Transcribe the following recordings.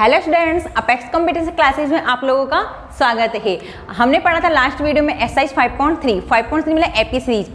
Hello students, apex competency classes में आप लोगों का स्वागत है। हमने पढ़ा था लास्ट वीडियो में एक्सरसाइज 5.3 मतलब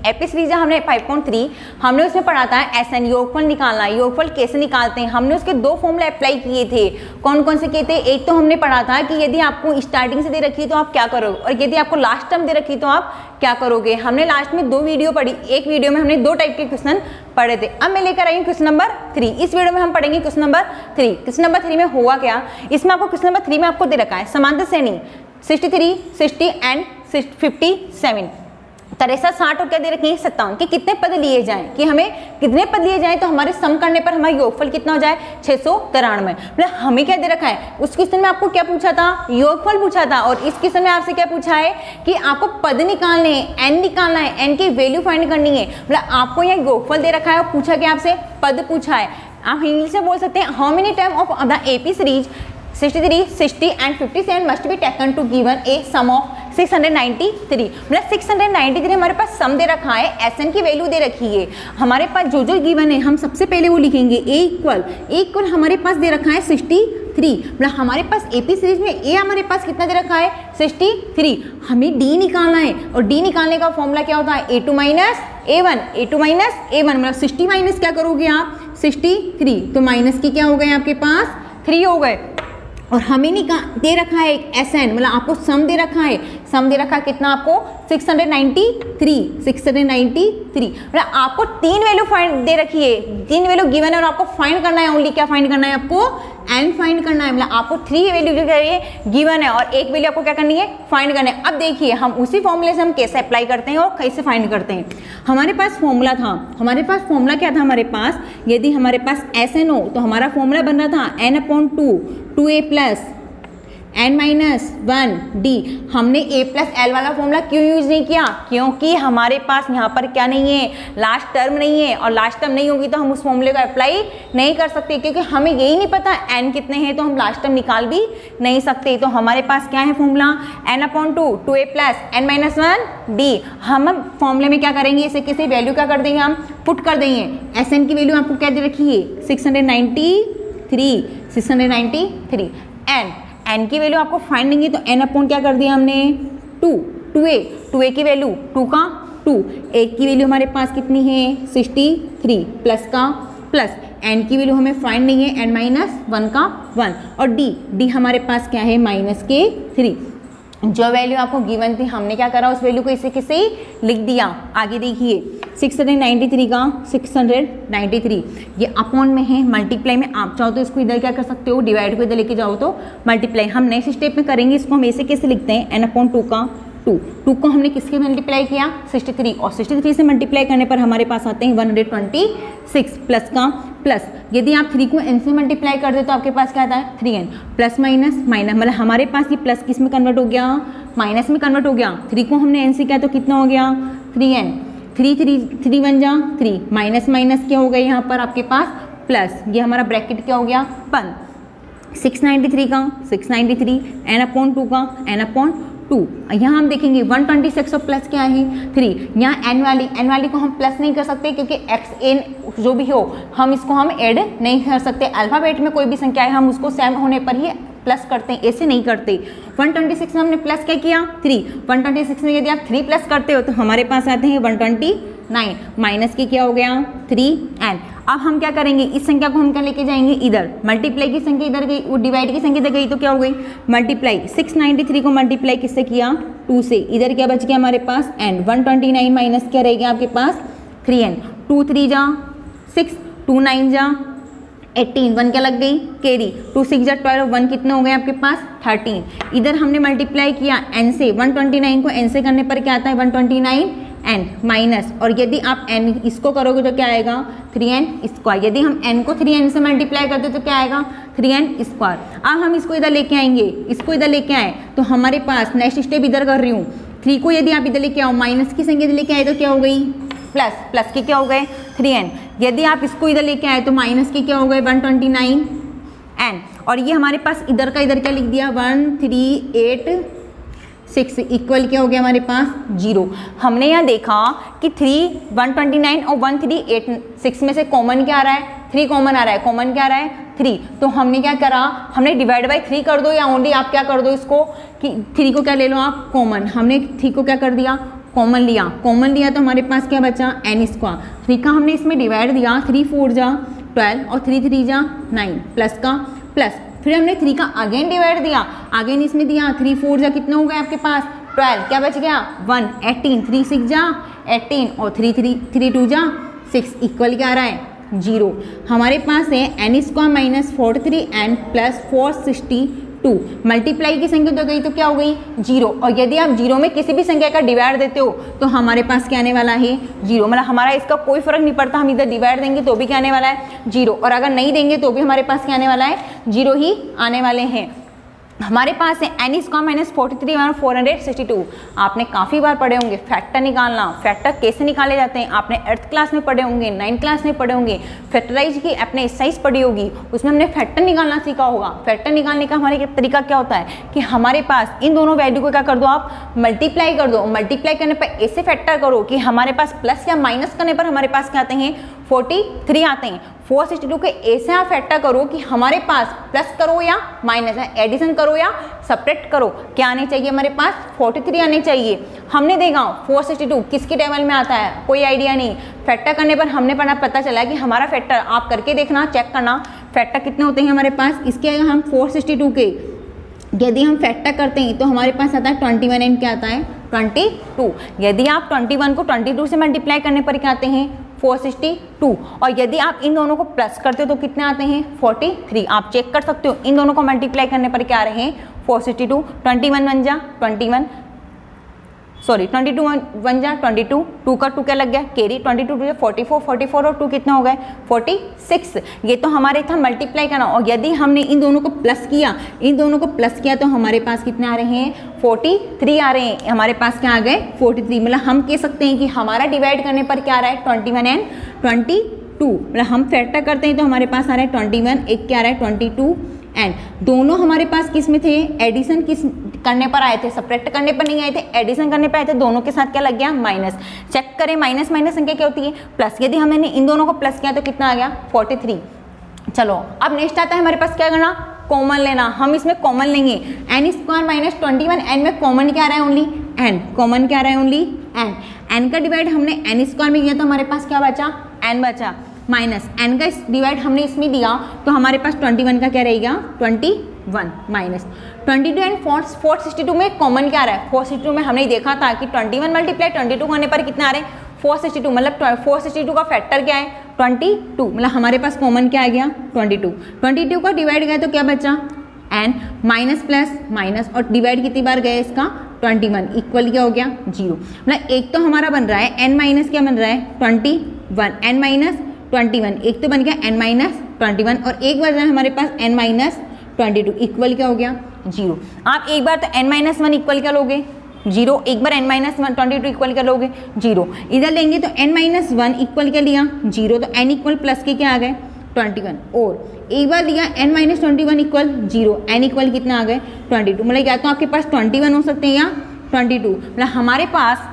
एपी सीरीज हमने 5.3 हमने उसमें पढ़ा था एसएन योगफल निकालना, योगफल कैसे निकालते हैं। हमने उसके दो फॉर्मूले अप्लाई किए थे। कौन कौन से किए थे? एक तो हमने पढ़ा था कि यदि आपको स्टार्टिंग से दे रखी है तो आप क्या करोगे, और यदि आपको लास्ट टर्म दे रखी है तो आप क्या करोगे। हमने लास्ट में दो वीडियो पढ़ी, एक वीडियो में हमने दो टाइप के क्वेश्चन पढ़े थे। अब मैं लेकर आई हूँ क्वेश्चन नंबर 3। इस वीडियो में हम पढ़ेंगे क्वेश्चन नंबर 3। क्वेश्चन नंबर 3 में हुआ क्या, इसमें आपको क्वेश्चन नंबर 3 में आपको दे रखा है समांतर श्रेणी 63, 60 एंड 57 63, 60 और क्या दे रखी है 57 कि कितने पद लिए जाएं, कि हमें कितने पद लिए जाएं तो हमारे सम करने पर हमारा योगफल कितना हो जाए 693। मतलब हमें क्या दे रखा है, उस क्वेश्चन में आपको क्या पूछा था, योगफल पूछा था, और इस क्वेश्चन में आपसे क्या पूछा है कि आपको पद निकालने हैं, एन निकालना है, एन की वैल्यू फाइंड करनी है। मतलब आपको यहाँ योगफल दे रखा है और पूछा क्या आपसे, पद पूछा है। आप इंग्लिश में बोल सकते हैं how many time of the AP series 63, 60 and 57 must be taken to given a sum of 693। मतलब 693 हमारे पास सम दे रखा है, एसएन की वैल्यू दे रखी है। हमारे पास जो जो गिवन है हम सबसे पहले वो लिखेंगे ए इक्वल हमारे पास दे रखा है 63। मतलब हमारे पास एपी सीरीज में ए हमारे पास कितना दे रखा है 63। हमें डी निकालना है, और डी निकालने का फॉर्मूला क्या होता है a2 माइनस a1 मतलब 60 माइनस क्या करोगे आप 63, तो माइनस की क्या हो गए आपके पास 3 हो गए। और हमें दे रखा है एक एसएन, मतलब आपको सम दे रखा है, सम दे रखा है कितना आपको 693। मतलब आपको तीन वैल्यू फाइंड दे रखी है, तीन वैल्यू गिवन है और आपको फाइंड करना है, ओनली क्या फाइंड करना है आपको एन फाइंड करना है। मतलब आपको 3 वैल्यू जो है गिवन है और एक वैल्यू आपको क्या करनी है फाइंड करना है। अब देखिए हम उसी फॉर्मूले से हम कैसे अप्लाई करते हैं और कैसे फाइंड करते हैं। हमारे पास फॉर्मूला क्या था हमारे पास, यदि हमारे पास एसएन हो तो हमारा फॉर्मूला बन रहा था n/2 2a plus n-1 d। हमने a प्लस एल वाला फॉर्मूला क्यों यूज नहीं किया, क्योंकि हमारे पास यहाँ पर क्या नहीं है, लास्ट टर्म नहीं है, और लास्ट टर्म नहीं होगी तो हम उस फॉर्मूले को अप्लाई नहीं कर सकते, क्योंकि हमें यही नहीं पता n कितने हैं, तो हम लास्ट टर्म निकाल भी नहीं सकते। तो हमारे पास क्या है formula n/2 2a plus n-1 d। हम फॉर्मूले में क्या करेंगे, इसे किसी वैल्यू क्या कर देंगे, हम पुट कर देंगे। एसएन की वैल्यू आपको क्या दे रखी है 693 एन की वैल्यू आपको फाइंड नहीं है, तो एन अपॉन क्या कर दिया हमने 2a की वैल्यू 2 का 2, ए की वैल्यू हमारे पास कितनी है 63 प्लस का प्लस, एन की वैल्यू हमें फाइंड नहीं है n-1 का 1, और डी हमारे पास क्या है -3। जो वैल्यू आपको गिवन थी हमने क्या करा, उस वैल्यू को इसे किसे लिख दिया। आगे देखिए 693 का 693 ये अपॉन में है, मल्टीप्लाई में आप चाहो तो इसको इधर क्या कर सकते हो, डिवाइड को इधर लेके जाओ तो मल्टीप्लाई। हम नेक्स्ट स्टेप में करेंगे, इसको हम ऐसे कैसे लिखते हैं n/2 का 2 को हमने किसके मल्टीप्लाई किया 63, और 63 से मल्टीप्लाई करने पर हमारे पास आते हैं 126 प्लस का प्लस। यदि आप 3 को n से मल्टीप्लाई कर दे तो आपके पास क्या आता है 3n प्लस माइनस मतलब हमारे पास ये प्लस किस में कन्वर्ट हो गया, माइनस में कन्वर्ट हो गया। 3 को हमने n से किया तो कितना हो गया 3n, 3 1 जा 3 माइनस क्या हो गया यहाँ पर आपके पास प्लस, ये हमारा ब्रैकेट क्या हो गया 1। 693 का 693 n/2 का n/2। यहाँ हम देखेंगे 126 और प्लस क्या है 3। यहाँ एन वाली को हम प्लस नहीं कर सकते, क्योंकि एक्स एन जो भी हो हम इसको हम ऐड नहीं कर सकते। अल्फाबेट में कोई भी संख्या है हम उसको सेम होने पर ही प्लस करते हैं, ऐसे नहीं करते। 126 में हमने प्लस क्या किया 3, 126 में यदि आप 3 प्लस करते हो तो हमारे पास आते हैं 129, माइनस की क्या हो गया 3n। अब हम क्या करेंगे, इस संख्या को हम क्या लेके जाएंगे इधर, मल्टीप्लाई की संख्या इधर गई, वो डिवाइड की संख्या इधर गई तो क्या हो गई मल्टीप्लाई। 693 को मल्टीप्लाई किससे किया 2 से, इधर क्या बच गया हमारे पास n। 129 माइनस क्या रहेगा आपके पास 3n। 2 3 जा 6, 2 9 जा 18, 1 क्या लग गई कैरी, 2 6 जा 12, 1 कितने हो गए आपके पास 13। इधर हमने मल्टीप्लाई किया n से, 129 को n से करने पर क्या आता है 129n माइनस, और यदि आप n इसको करोगे तो क्या आएगा 3n स्क्वायर। यदि हम n को 3n से मल्टीप्लाई करते तो क्या आएगा 3n स्क्वायर। अब हम इसको इधर लेके आएंगे, इसको इधर लेके आए तो हमारे पास नेक्स्ट स्टेप इधर कर रही हूँ, 3 को यदि आप इधर लेके आओ, माइनस की संख्या इधर लेके आए तो क्या हो गई प्लस की क्या हो गए 3n। यदि आप इसको इधर लेके आए तो माइनस की क्या हो गए 129n, और ये हमारे पास इधर का इधर क्या लिख दिया 138 इक्वल क्या हो गया हमारे पास 0। हमने यहाँ देखा कि 129 और 1386 में से कॉमन क्या आ रहा है 3 कॉमन आ रहा है, कॉमन क्या आ रहा है 3, तो हमने क्या करा, हमने डिवाइड बाई 3 कर दो या ओनली आप क्या कर दो इसको कि 3 को क्या ले लो आप कॉमन, हमने 3 को क्या कर दिया कॉमन लिया, कॉमन लिया तो हमारे पास क्या बचा n स्क्वायर, 3 का हमने इसमें डिवाइड दिया, 3 4 जा 12 और 3 3 जा 9 प्लस का प्लस, फिर हमने 3 का अगेन डिवाइड दिया, अगेन इसमें दिया, 3 4 जा कितना हो गया आपके पास 12, क्या बच गया 1, 18, 3 6 जा 18 और 3 2 जा 6 इक्वल क्या आ रहा है 0। हमारे पास है n square minus 43n plus 462, multiply की संख्या तो गई तो क्या हो गई 0, और यदि आप 0 में किसी भी संख्या का डिवाइड देते हो तो हमारे पास क्या आने वाला है 0, मतलब हमारा इसका कोई फर्क नहीं पड़ता, हम इधर डिवाइड देंगे तो भी क्या आने वाला है 0, और अगर नहीं देंगे तो भी हमारे पास क्या आने वाला है 0 ही आने वाले हैं। हमारे पास है n स्क्वायर माइनस 43 और 462, आपने काफ़ी बार पढ़े होंगे फैक्टर निकालना, फैक्टर कैसे निकाले जाते हैं आपने 8th क्लास में पढ़े होंगे, 9th क्लास में पढ़े होंगे, फैक्टराइज की अपने एक्सरसाइज पढ़ी होगी, उसमें हमने फैक्टर निकालना सीखा होगा। फैक्टर निकालने का हमारे तरीका क्या होता है कि हमारे पास इन दोनों वैल्यू को क्या कर दो आप मल्टीप्लाई कर दो, मल्टीप्लाई करने पर ऐसे फैक्टर करो कि हमारे पास प्लस या माइनस करने पर हमारे पास क्या आते हैं 43 आते हैं। 462 के ऐसे आप फैक्टर करो कि हमारे पास प्लस करो या माइनस है, एडिशन करो या सब्ट्रैक्ट करो, क्या आने चाहिए हमारे पास 43 आने चाहिए। हमने देखा 462 किसके टेबल में आता है कोई आइडिया नहीं, फैक्टर करने पर हमने पता चला कि हमारा फैक्टर आप करके देखना चेक करना फैक्टर कितने होते हैं हमारे पास। इसके अगर हम 462 के यदि हम फैक्टर करते हैं तो हमारे पास आता है 21 एंड क्या आता है 22। यदि आप 21 को 22 से मल्टीप्लाई करने पर क्या आते हैं 462, और यदि आप इन दोनों को प्लस करते हो तो कितने आते हैं 43। आप चेक कर सकते हो इन दोनों को मल्टीप्लाई करने पर क्या आ रहे हैं 462, 21 1 जा 21, सॉरी 22 1 जा 22, 2 का 2 क्या लग गया कैरी, 22 2 44, 44 और 2 कितना हो गए 46। ये तो हमारे था मल्टीप्लाई करना, और यदि हमने इन दोनों को प्लस किया, इन दोनों को प्लस किया तो हमारे पास कितने आ रहे हैं 43 आ रहे हैं। हमारे पास क्या आ गए 43, मतलब हम कह सकते हैं कि हमारा डिवाइड करने पर क्या आ रहा है 21 एंड 22, मतलब हम फैक्टर करते हैं तो हमारे पास आ रहा है 21, एक क्या आ रहा है 22 एंड दोनों हमारे पास किस में थे एडिशन किस करने पर आए थे, सब्ट्रैक्ट करने पर नहीं आए थे, एडिशन करने पर आए थे। दोनों के साथ क्या लग गया माइनस। चेक करें माइनस माइनस संख्या क्या होती है प्लस, यदि हमने इन दोनों को प्लस किया तो कितना आ गया 43। चलो अब नेक्स्ट आता है हमारे पास क्या करना कॉमन लेना, हम इसमें कॉमन लेंगे n स्क्वायर माइनस 21, n में कॉमन क्या आ रहा है ओनली n, कॉमन क्या आ रहा है ओनली n का डिवाइड हमने n स्क्वायर में किया तो हमारे पास क्या बचा n बचा, माइनस n का डिवाइड हमने इसमें दिया तो हमारे पास 21 का क्या रहेगा 21 माइनस 22 एंड 462 में कॉमन क्या आ रहा है 462 में हमने देखा था कि 21 मल्टीप्लाई 22 करने पर कितना आ रहे हैं 462, मतलब 462 का फैक्टर क्या है 22, मतलब हमारे पास कॉमन क्या आ गया 22 का डिवाइड गया तो क्या बचा n माइनस प्लस माइनस, और डिवाइड कितनी बार गया इसका 21 इक्वल क्या हो गया 0, मतलब एक तो हमारा बन रहा है n माइनस क्या बन रहा है 21, n माइनस 21, एक तो बन गया n माइनस 21 और एक बन रहा है हमारे पास n माइनस 22 इक्वल क्या हो गया 0। आप एक बार तो n माइनस 1 इक्वल क्या लोगे 0, एक बार n माइनस 22 इक्वल क्या लोगे 0, इधर लेंगे तो n माइनस 1 इक्वल क्या लिया 0, तो n इक्वल प्लस के क्या आ गए 21, और एक बार लिया n minus 21 equal 0, n equal कितना आ गए 22, मतलब या तो आपके पास 21 हो सकते हैं या 22, मतलब हमारे पास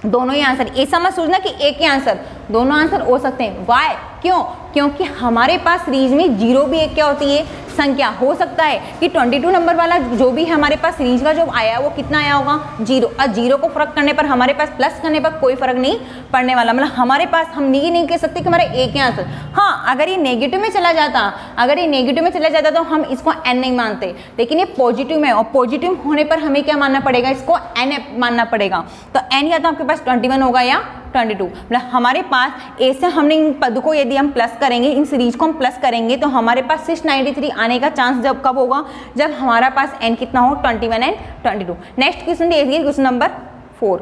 दोनों ही आंसर, ऐसा मत सोचना कि एक ही आंसर, दोनों आंसर हो सकते हैं। वाई क्यों, क्योंकि हमारे पास सीरीज में जीरो भी एक क्या होती है संख्या, हो सकता है कि 22 नंबर वाला जो भी हमारे पास सीरीज का जो आया वो कितना आया होगा 0, और 0 को फर्क करने पर हमारे पास प्लस करने पर कोई फर्क नहीं पड़ने वाला, मतलब हमारे पास हम ये नहीं कह सकते कि हमारा एक ही आंसर। हाँ अगर ये नेगेटिव में चला जाता, अगर ये नेगेटिव में चला जाता तो हम इसको n नहीं मानते, लेकिन ये पॉजिटिव में, और पॉजिटिव होने पर हमें क्या मानना पड़ेगा इसको n मानना पड़ेगा, तो n या तो आपके पास 21 होगा या 22, मतलब हमारे पास ऐसे हमने इन पद को यदि हम प्लस करेंगे, इन सीरीज को हम प्लस करेंगे तो हमारे पास 693 आने का चांस जब कब होगा जब हमारा पास n कितना हो 21 एंड 22। नेक्स्ट क्वेश्चन देखिए क्वेश्चन नंबर 4।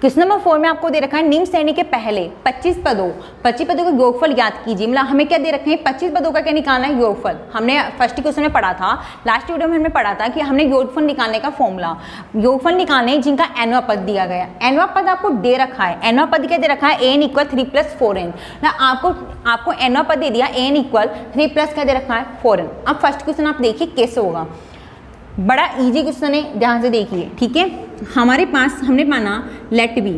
क्वेश्चन नंबर 4 में आपको दे रखा है निम्न श्रेणी के पहले 25 पदों का योगफल ज्ञात कीजिए, मतलब हमें क्या दे रखे हैं 25 पदों का क्या निकालना है योगफल। हमने फर्स्ट क्वेश्चन में पढ़ा था, लास्ट वीडियो में हमने पढ़ा था कि हमने योगफल निकालने का फॉर्मूला, योगफल निकालने जिनका nवां पद दिया गया, nवां पद आपको दे रखा है, nवां पद क्या दे रखा है an इक्वल 3 + 4n, आपको nवां पद दे दिया an इक्वल 3 + क्या दे रखा है 4n। अब फर्स्ट क्वेश्चन आप देखिए कैसे होगा, बड़ा इजी क्वेश्चन है, ध्यान से देखिए ठीक है। हमारे पास हमने माना लेट बी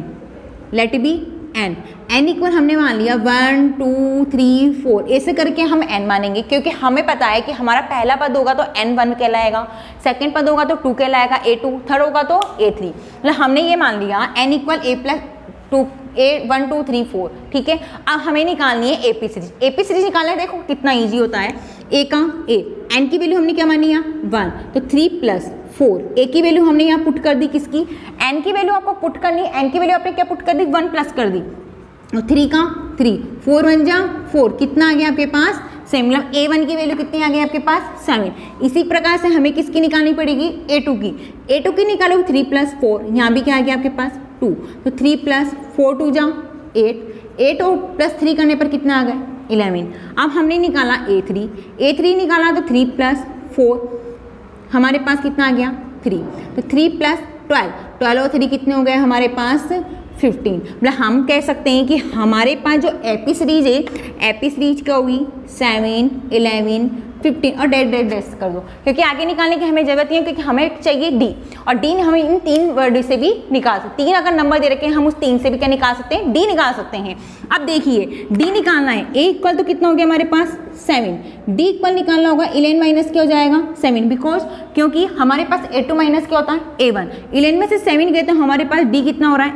एन इक्वल हमने मान लिया 1 2 3 4 ऐसे करके हम एन मानेंगे, क्योंकि हमें पता है कि हमारा पहला पद होगा तो n1 कहलाएगा, सेकंड पद होगा तो 2 कहलाएगा, a2, थर्ड होगा तो a3। मतलब हमने ये मान लिया n equal a plus 2 a 1 2 3 4, ठीक है। अब हमें निकालनी है एपी सीरीज। एपी सीरीज निकालना है, देखो कितना ईजी होता है। ए का ए, एन की वैल्यू हमने क्या मानी है 1, तो 3 प्लस 4, ए की वैल्यू हमने यहाँ पुट कर दी, किसकी, एन की वैल्यू आपको पुट करनी है। एन की वैल्यू आपने क्या पुट कर दी, 1 प्लस कर दी, और 3 का 3, 4 1 जा 4, कितना आ गया आपके पास 7, मतलब a1 की वैल्यू कितनी आ गई आपके पास 7। इसी प्रकार से हमें किसकी निकालनी पड़ेगी, a2 की। a2 की निकालो 3 प्लस 4, यहाँ भी क्या आ गया आपके पास 2, तो 3 प्लस 4 2 जा 8, 8 और प्लस 3 करने पर कितना आ गए 11। अब हमने निकाला a3 निकाला तो 3 प्लस 4 हमारे पास कितना आ गया 3, तो 3 प्लस 12 और 3 कितने हो गए हमारे पास 15। मतलब हम कह सकते हैं कि हमारे पास जो एपी सीरीज है, एपी सीरीज क्या होगी 7 11 15 और डेट कर दो, क्योंकि आगे निकालने की हमें जरूरत नहीं है, क्योंकि हमें चाहिए डी, और डी हम इन 3 वर्ड से भी निकाल सकते हैं। 3 अगर नंबर दे रखे हैं हम उस 3 से भी क्या निकाल सकते हैं, डी निकाल सकते हैं। अब देखिए डी निकालना है, ए इक्वल तो कितना हो गया हमारे पास 7, डी इक्वल निकालना होगा 11 माइनस क्या हो जाएगा 7, बिकॉज क्योंकि हमारे पास a2 माइनस क्या होता है a1। 11 में से 7 गए तो हमारे पास डी कितना हो रहा है,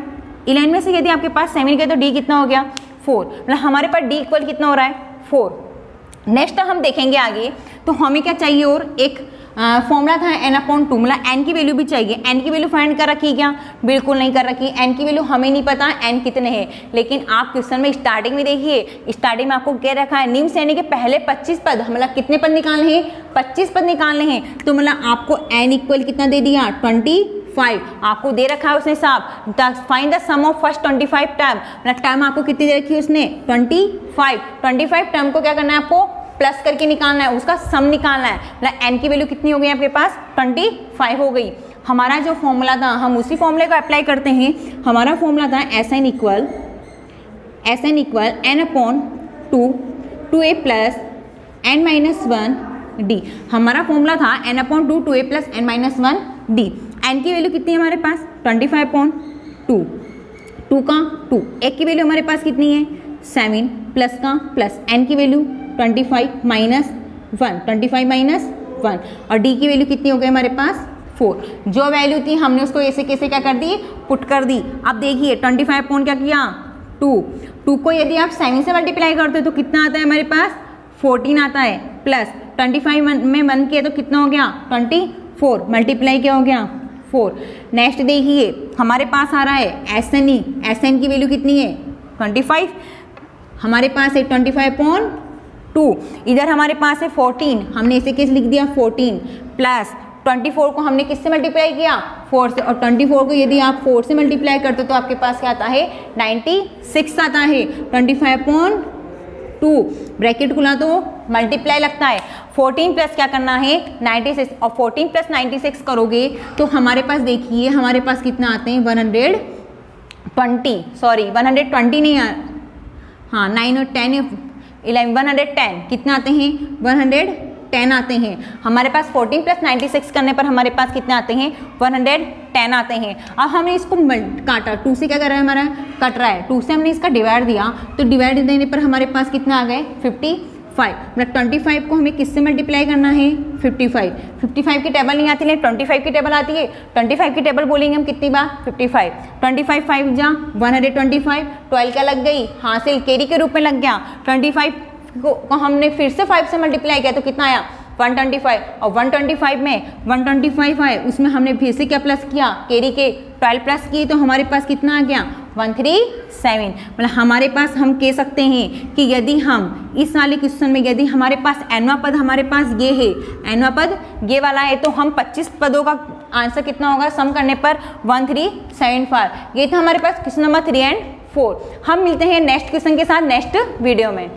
11 में से यदि आपके पास 7 गए तो डी कितना हो गया 4, मतलब हमारे पास डी इक्वल कितना हो रहा है 4। नेक्स्ट हम देखेंगे आगे, तो हमें क्या चाहिए, और एक फॉर्मूला था n/2, मतलब n की वैल्यू भी चाहिए। n की वैल्यू फाइंड कर रखी क्या, बिल्कुल नहीं कर रखी। n की वैल्यू हमें नहीं पता n कितने हैं, लेकिन आप क्वेश्चन में स्टार्टिंग में देखिए, स्टार्टिंग में आपको क्या रखा है, निम्न श्रेणी के पहले 25 पद, मतलब कितने पद निकालने हैं 25 पद निकालने हैं। तो मतलब आपको n इक्वल कितना दे दिया 25 आपको दे रखा है उसने साहब, find the sum of first 25 term, मतलब टर्म आपको कितनी दे रखी है उसने 25 टर्म को क्या करना है आपको प्लस करके निकालना है, उसका सम निकालना है। मतलब n की वैल्यू कितनी हो गई आपके पास 25 हो गई। हमारा जो फॉर्मूला था हम उसी फॉर्मूले को अप्लाई करते हैं। हमारा फॉर्मूला था Sn equal n/2 2a plus n minus 1 D. हमारा फॉर्मूला था n/2 2a plus n minus 1 D. n की वैल्यू कितनी है हमारे पास 25/2, 2 का 2, एक की वैल्यू हमारे पास कितनी है 7 प्लस का प्लस n की वैल्यू 25 माइनस 1 और डी की वैल्यू कितनी हो गई हमारे पास 4। जो वैल्यू थी हमने उसको ऐसे कैसे क्या कर दी पुट कर दी। अब देखिए 25 पॉइंट क्या किया 2 को यदि आप 7 से मल्टीप्लाई करते हो तो कितना आता है हमारे पास 14 आता है, प्लस 25 में 1 किया तो कितना हो गया 24, मल्टीप्लाई क्या हो गया 4। नेक्स्ट देखिए हमारे पास आ रहा है SN की वैल्यू कितनी है 25, हमारे पास है 25/2, इधर हमारे पास है 14, हमने इसे कैसे लिख दिया 14 प्लस 24 को हमने किससे मल्टीप्लाई किया 4 से, और 24 को यदि आप 4 से मल्टीप्लाई करते हो तो आपके पास क्या आता है 96 आता है। 25/2 ब्रैकेट खुला तो मल्टीप्लाई लगता है, 14 प्लस क्या करना है 96, और 14 प्लस 96 करोगे तो हमारे पास देखिए हमारे पास कितना आते हैं 120 नहीं यार, हाँ 9 और 10 11 110 कितना आते हैं 110 आते हैं। हमारे पास 14 प्लस 96 करने पर हमारे पास कितने आते हैं 110 आते हैं। अब हमने इसको काटा 2 से, क्या कर रहा है हमारा कट रहा है, 2 से हमने इसका डिवाइड दिया तो डिवाइड देने पर हमारे पास कितना आ गए 55। मतलब 25 को हमें किससे मल्टीप्लाई करना है 55 की टेबल नहीं आती है 25 की टेबल आती है। 25 की टेबल बोलेंगे हम कितनी बार 25 5 जा 125, 12 क्या लग गई हासिल कैरी के रूप में लग गया। 25 को हमने फिर से 5 से मल्टीप्लाई किया तो कितना आया 125, और 125 में 125 आए उसमें हमने फिर से क्या प्लस किया कैरी के 12 प्लस किए तो हमारे पास कितना आ गया 137। मतलब हमारे पास हम कह सकते हैं कि यदि हम इस वाले क्वेश्चन में यदि हमारे पास nवां पद हमारे पास ये है, nवां पद ये वाला है, तो हम 25 पदों का आंसर कितना होगा सम करने पर 1375। ये था हमारे पास क्वेश्चन नंबर 3 और 4। हम मिलते हैं नेक्स्ट क्वेश्चन के साथ नेक्स्ट वीडियो में।